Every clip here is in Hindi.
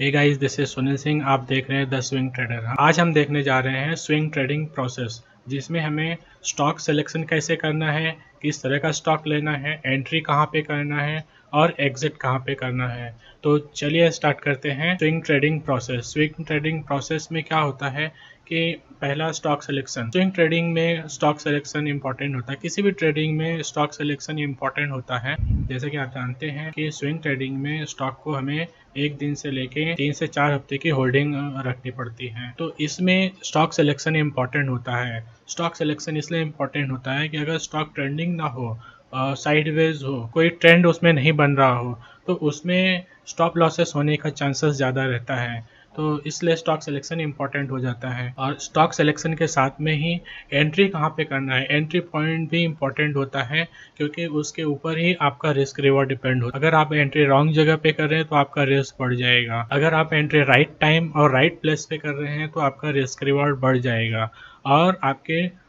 Hey guys, this is Sunil Singh. आप देख रहे हैं द स्विंग ट्रेडर। आज हम देखने जा रहे हैं स्विंग ट्रेडिंग प्रोसेस, जिसमें हमें स्टॉक सिलेक्शन कैसे करना है, किस तरह का स्टॉक लेना है, एंट्री कहाँ पे करना है और एग्जिट कहाँ पे करना है। तो चलिए स्टार्ट करते हैं swing trading process. Swing trading process में क्या होता है कि पहला स्टॉक सिलेक्शन। स्विंग ट्रेडिंग में स्टॉक सिलेक्शन इंपॉर्टेंट होता है। किसी भी ट्रेडिंग में स्टॉक सिलेक्शन इंपॉर्टेंट होता है। जैसे कि आप जानते हैं कि स्विंग ट्रेडिंग में स्टॉक को हमें एक दिन से लेके 3 से 4 हफ्ते की होल्डिंग रखनी पड़ती है। तो इसमें स्टॉक सिलेक्शन इंपॉर्टेंट होता है। स्टॉक सिलेक्शन इसलिए इंपॉर्टेंट होता है कि अगर स्टॉक ट्रेंडिंग ना हो, साइडवेज हो, कोई ट्रेंड उसमें नहीं बन रहा हो, तो उसमें स्टॉप लॉसेस होने का चांसेस ज़्यादा रहता है। तो इसलिए स्टॉक सिलेक्शन इंपॉर्टेंट हो जाता है। और स्टॉक सिलेक्शन के साथ में ही एंट्री कहाँ पे करना है, एंट्री पॉइंट भी इंपॉर्टेंट होता है, क्योंकि उसके ऊपर ही आपका रिस्क रिवॉर्ड डिपेंड होता है। अगर आप एंट्री रॉन्ग जगह पे कर रहे हैं तो आपका रिस्क बढ़ जाएगा। अगर आप एंट्री राइट टाइम और राइट प्लेस पे कर रहे हैं तो आपका रिस्क रिवॉर्ड बढ़ जाएगा और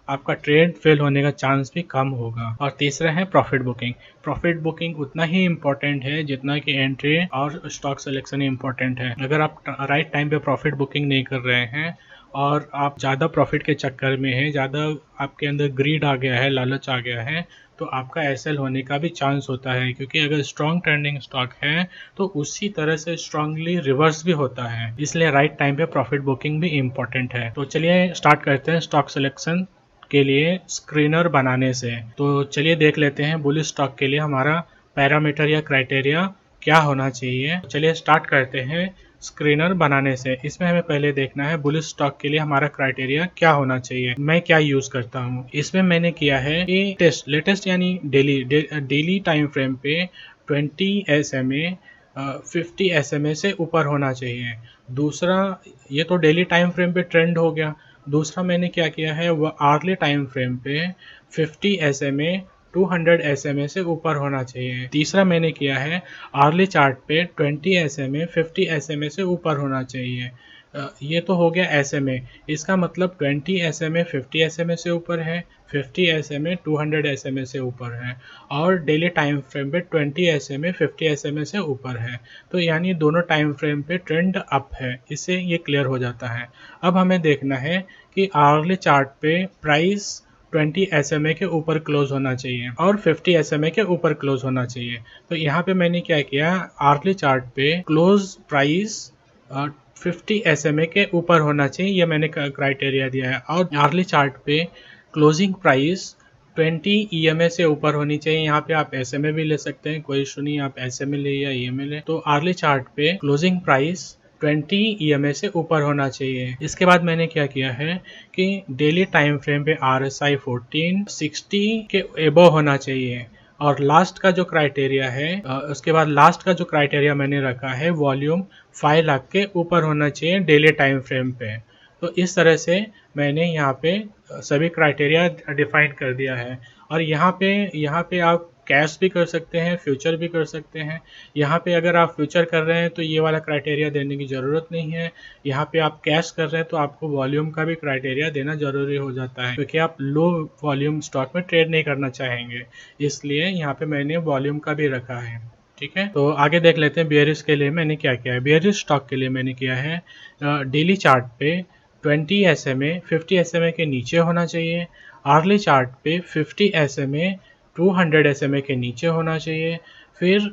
आपका ट्रेड फेल होने का चांस भी कम होगा। और तीसरा है प्रॉफिट बुकिंग। प्रॉफिट बुकिंग उतना ही इम्पोर्टेंट है जितना कि एंट्री और स्टॉक सिलेक्शन इम्पोर्टेंट है। अगर आप राइट टाइम पे प्रॉफिट बुकिंग नहीं कर रहे हैं और आप ज़्यादा प्रॉफिट के चक्कर में हैं, ज़्यादा आपके अंदर ग्रीड आ गया है, लालच आ गया है, तो आपका एसएल होने का भी चांस होता है। क्योंकि अगर स्ट्रॉन्ग ट्रेंडिंग स्टॉक है तो उसी तरह से स्ट्रांगली रिवर्स भी होता है। इसलिए राइट टाइम पे प्रॉफिट बुकिंग भी इम्पोर्टेंट है। तो चलिए स्टार्ट करते हैं स्टॉक सिलेक्शन के लिए स्क्रीनर बनाने से। तो चलिए देख लेते हैं बुलिश स्टॉक के लिए हमारा पैरामीटर या क्राइटेरिया क्या होना चाहिए। चलिए स्टार्ट करते हैं स्क्रीनर बनाने से। इसमें हमें पहले देखना है बुलिश स्टॉक के लिए हमारा क्राइटेरिया क्या होना चाहिए, मैं क्या यूज करता हूँ। इसमें मैंने किया है कि लेटेस्ट यानी डेली टाइम फ्रेम पे 20 SMA 50 SMA से ऊपर होना चाहिए। दूसरा, ये तो डेली टाइम फ्रेम पे ट्रेंड हो गया। दूसरा मैंने क्या किया है, वह आर्ली टाइम फ्रेम पे 50 SMA 200 SMA से ऊपर होना चाहिए। तीसरा मैंने किया है आर्ली चार्ट पे 20 SMA 50 SMA से ऊपर होना चाहिए। ये तो हो गया SMA। इसका मतलब 20 SMA 50 SMA से ऊपर है, 50 SMA 200 SMA से ऊपर है और डेली टाइम फ्रेम पे 20 SMA 50 SMA से ऊपर है। तो यानी दोनों टाइम फ्रेम पे ट्रेंड अप है। इससे ये क्लियर हो जाता है। अब हमें देखना है कि आर्ली चार्ट पे प्राइस 20 SMA के ऊपर क्लोज होना चाहिए और 50 SMA के ऊपर क्लोज होना चाहिए। तो यहाँ पे मैंने क्या किया, आर्ली चार्ट पे क्लोज प्राइस 50 SMA के ऊपर होना चाहिए, ये मैंने क्राइटेरिया दिया है। और आर्ली चार्ट पे क्लोजिंग प्राइस 20 EMA से ऊपर होनी चाहिए। यहाँ पे आप SMA भी ले सकते हैं, कोई इशू नहीं, आप SMA ले या EMA ले। तो आर्ली चार्ट पे क्लोजिंग प्राइस 20 EMA से ऊपर होना चाहिए। इसके बाद मैंने क्या किया है कि डेली टाइम फ्रेम पे RSI 14 60 के एबो होना चाहिए। और लास्ट का जो क्राइटेरिया है, उसके बाद लास्ट का जो क्राइटेरिया मैंने रखा है, वॉल्यूम 5 लाख के ऊपर होना चाहिए डेली टाइम फ्रेम पे। तो इस तरह से मैंने यहाँ पे सभी क्राइटेरिया डिफाइन कर दिया है। और यहाँ पे आप कैश भी कर सकते हैं, फ्यूचर भी कर सकते हैं। यहाँ पे अगर आप फ्यूचर कर रहे हैं तो ये वाला क्राइटेरिया देने की ज़रूरत नहीं है। यहाँ पे आप कैश कर रहे हैं तो आपको वॉल्यूम का भी क्राइटेरिया देना ज़रूरी हो जाता है, क्योंकि आप लो वॉल्यूम स्टॉक में ट्रेड नहीं करना चाहेंगे। इसलिए यहाँ पे मैंने वॉल्यूम का भी रखा है। ठीक है, तो आगे देख लेते हैं बेयरिश के लिए मैंने क्या किया है। बेयरिश स्टॉक के लिए मैंने किया है डेली चार्ट पे 20 SMA 50 SMA के नीचे होना चाहिए। आर्ली चार्ट पे 50 SMA 200 SMA के नीचे होना चाहिए। फिर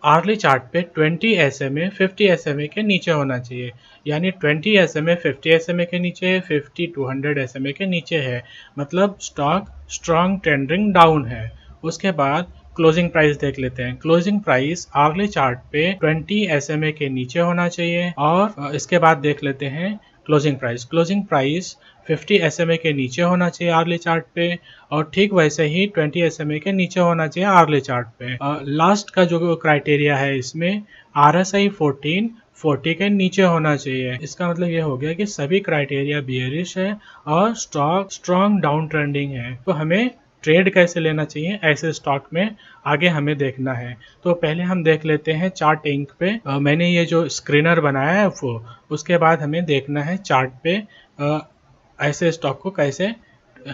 आर्ली चार्ट पे 20 SMA 50 SMA के नीचे होना चाहिए। यानी 20 SMA 50 SMA के नीचे है, 50 200 SMA के नीचे है, मतलब स्टॉक स्ट्रॉन्ग ट्रेंडिंग डाउन है। उसके बाद क्लोजिंग प्राइस देख लेते हैं। क्लोजिंग प्राइस आर्ली चार्ट पे 20 SMA के नीचे होना चाहिए। और इसके बाद देख लेते हैं closing price. Closing price 50 SMA के नीचे होना चाहिए आर्ली चार्ट पे, और ठीक वैसे ही 20 SMA के नीचे होना चाहिए आर्ली चार्ट पे। लास्ट का जो क्राइटेरिया है इसमें RSI 14 40 के नीचे होना चाहिए। इसका मतलब ये हो गया कि सभी क्राइटेरिया बियरिश है और स्टॉक स्ट्रॉन्ग डाउन ट्रेंडिंग है। तो हमें ट्रेड कैसे लेना चाहिए ऐसे स्टॉक में आगे हमें देखना है। तो पहले हम देख लेते हैं चार्ट इंक पे। मैंने ये जो स्क्रीनर बनाया है वो, उसके बाद हमें देखना है चार्ट पे ऐसे स्टॉक को कैसे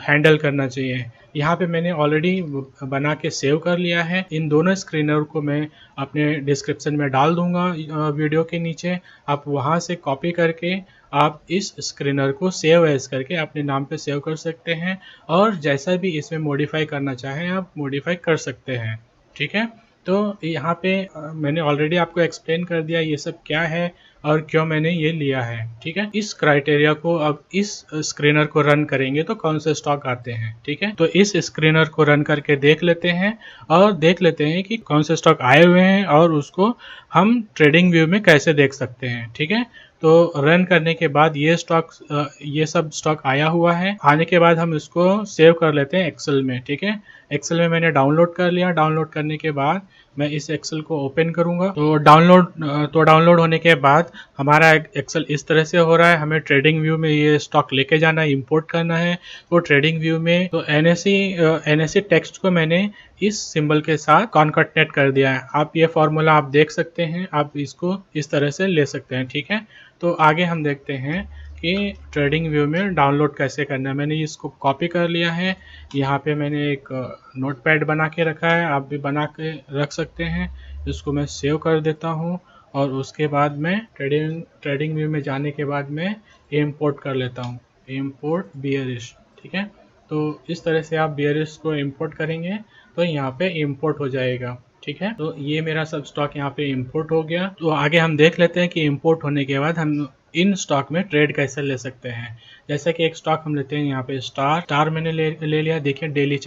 हैंडल करना चाहिए। यहाँ पे मैंने ऑलरेडी बना के सेव कर लिया है। इन दोनों स्क्रीनर को मैं अपने डिस्क्रिप्शन में डाल दूंगा वीडियो के नीचे। आप वहाँ से कॉपी करके आप इस स्क्रीनर को सेव एज करके अपने नाम पे सेव कर सकते हैं, और जैसा भी इसमें मॉडिफाई करना चाहें आप मॉडिफाई कर सकते हैं। ठीक है, तो यहाँ पे मैंने ऑलरेडी आपको एक्सप्लेन कर दिया ये सब क्या है और क्यों मैंने ये लिया है। ठीक है, इस क्राइटेरिया को अब इस स्क्रीनर को रन करेंगे तो कौन से स्टॉक आते हैं। ठीक है, तो इस स्क्रीनर को रन करके देख लेते हैं और देख लेते हैं कि कौन से स्टॉक आए हुए हैं और उसको हम ट्रेडिंग व्यू में कैसे देख सकते हैं। ठीक है, तो रन करने के बाद ये सब स्टॉक आया हुआ है। आने के बाद हम इसको सेव कर लेते हैं एक्सेल में। ठीक है, एक्सेल में मैंने डाउनलोड कर लिया। डाउनलोड करने के बाद मैं इस एक्सेल को ओपन करूंगा। तो डाउनलोड होने के बाद हमारा एक्सेल इस तरह से हो रहा है। हमें ट्रेडिंग व्यू में ये स्टॉक लेके जाना है, इंपोर्ट करना है। तो ट्रेडिंग व्यू में तो एनएससी टेक्स्ट को मैंने इस सिंबल के साथ कॉन्कैटिनेट कर दिया है। आप ये फॉर्मूला आप देख सकते हैं, आप इसको इस तरह से ले सकते हैं। ठीक है, तो आगे हम देखते हैं कि ट्रेडिंग व्यू में डाउनलोड कैसे करना है। मैंने इसको कॉपी कर लिया है। यहाँ पे मैंने एक नोटपैड बना के रखा है, आप भी बना के रख सकते हैं। इसको मैं सेव कर देता हूँ और उसके बाद मैं ट्रेडिंग व्यू में जाने के बाद मैं इंपोर्ट कर लेता हूँ, इंपोर्ट बियरिश। ठीक है, तो इस तरह से आप बियरिश को इंपोर्ट करेंगे तो यहाँ पे इंपोर्ट हो जाएगा। ठीक है, तो ये मेरा सब स्टॉक यहाँ पे इंपोर्ट हो गया। तो आगे हम देख लेते हैं कि इंपोर्ट होने के बाद हम इन स्टॉक में ट्रेड कैसे ले सकते हैं। जैसे कि एक स्टॉक हम लेते हैं यहाँ पे स्टार मैंने ले लिया। देखिए डेली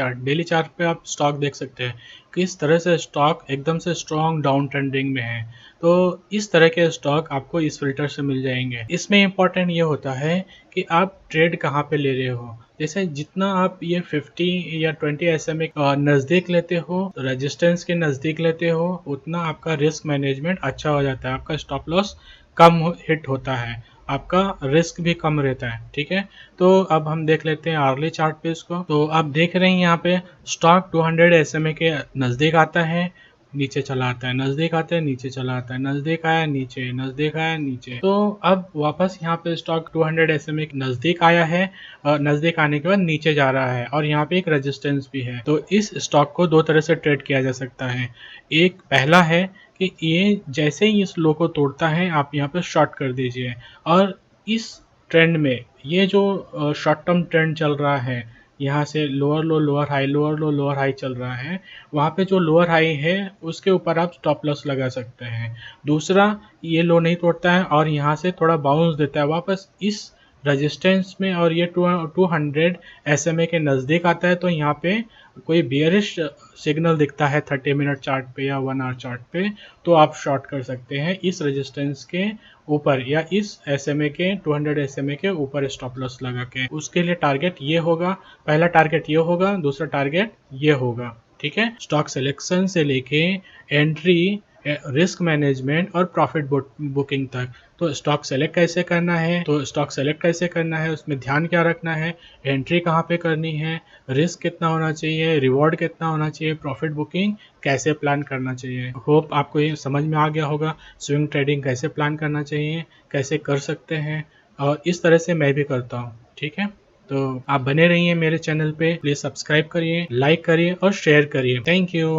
चार्ट पे आप स्टॉक देख सकते हैं किस तरह से स्टॉक एकदम से स्ट्रॉन्ग डाउन ट्रेंडिंग में है। तो इस तरह के स्टॉक आपको इस फिल्टर से मिल जाएंगे। इसमें इंपॉर्टेंट ये होता है कि आप ट्रेड कहाँ पे ले रहे हो। जैसे जितना आप ये 50 या 20 SMA नज़दीक लेते हो, रेजिस्टेंस के नज़दीक लेते हो, उतना आपका रिस्क मैनेजमेंट अच्छा हो जाता है। आपका स्टॉप लॉस कम हिट होता है, आपका रिस्क भी कम रहता है। ठीक है, तो अब हम देख लेते हैं आर्ली चार्ट पे इसको। तो आप देख रहे हैं यहाँ पे स्टॉक 200 SMA के नज़दीक आता है, नीचे चला आता है, नज़दीक आता है, नीचे चला आता है, नज़दीक आया नीचे, नज़दीक आया नीचे। तो अब वापस यहाँ पे स्टॉक 200 SMA के नज़दीक आया है, नज़दीक आने के बाद नीचे जा रहा है और यहाँ पे एक रेजिस्टेंस भी है। तो इस स्टॉक को दो तरह से ट्रेड किया जा सकता है। एक पहला है कि ये जैसे ही इस लो को तोड़ता है आप यहाँ पे शॉर्ट कर दीजिए, और इस ट्रेंड में ये जो शॉर्ट टर्म ट्रेंड चल रहा है, यहाँ से लोअर लो लोअर हाई, लोअर लो लोअर हाई चल रहा है, वहाँ पे जो लोअर हाई है उसके ऊपर आप स्टॉप लॉस लगा सकते हैं। दूसरा, ये लो नहीं तोड़ता है और यहाँ से थोड़ा बाउंस देता है वापस इस रेजिस्टेंस में और ये 200 SMA के नज़दीक आता है, तो यहाँ पे कोई बियरिश सिग्नल दिखता है 30 मिनट चार्ट पे या 1 आवर चार्ट पे, तो आप शॉर्ट कर सकते हैं इस रेजिस्टेंस के ऊपर या इस SMA के 200 SMA के ऊपर स्टॉप लॉस लगा के। उसके लिए टारगेट ये होगा, पहला टारगेट ये होगा, दूसरा टारगेट ये होगा। ठीक है, स्टॉक सिलेक्शन से लेके एंट्री, रिस्क मैनेजमेंट और प्रॉफिट बुकिंग तक। तो स्टॉक सेलेक्ट कैसे करना है, उसमें ध्यान क्या रखना है, एंट्री कहाँ पे करनी है, रिस्क कितना होना चाहिए, रिवॉर्ड कितना होना चाहिए, प्रॉफिट बुकिंग कैसे प्लान करना चाहिए। होप आपको ये समझ में आ गया होगा स्विंग ट्रेडिंग कैसे प्लान करना चाहिए, कैसे कर सकते हैं, और इस तरह से मैं भी करता हूँ। ठीक है, तो आप बने रहिए मेरे चैनल पे, प्लीज़ सब्सक्राइब करिए, लाइक करिए और शेयर करिए। Thank you.